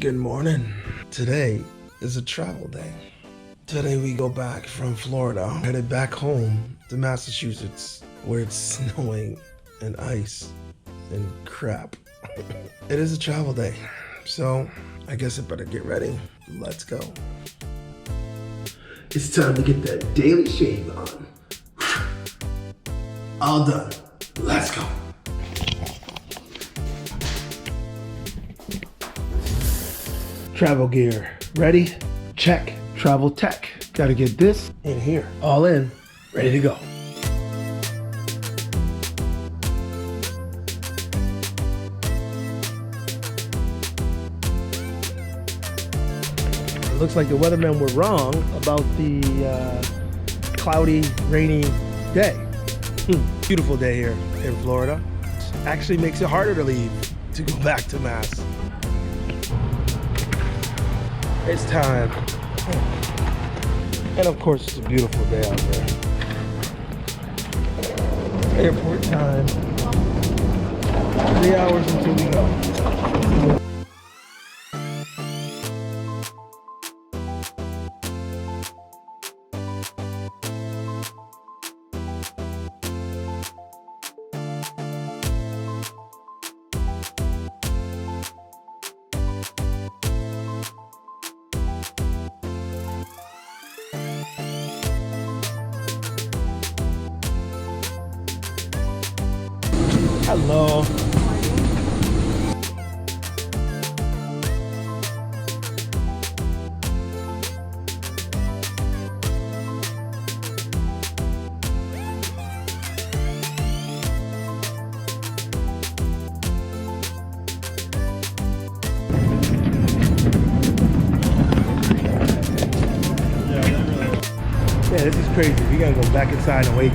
Good morning. Today is a travel day. Today we go back from Florida, headed back home to Massachusetts, where it's snowing and ice and crap. It is a travel day, so I guess I better get ready. Let's go. It's time to get that daily shave on. All done. Let's go. Travel gear, ready? Check. Travel tech. Gotta get this in here. All in, ready to go. It looks like the weathermen were wrong about the cloudy, rainy day. Beautiful day here in Florida. Actually makes it harder to leave to go back to Mass. It's time. And of course, it's a beautiful day out there. Airport time. 3 hours until we go. Hello. Yeah, this is crazy. We gotta go back inside and wait.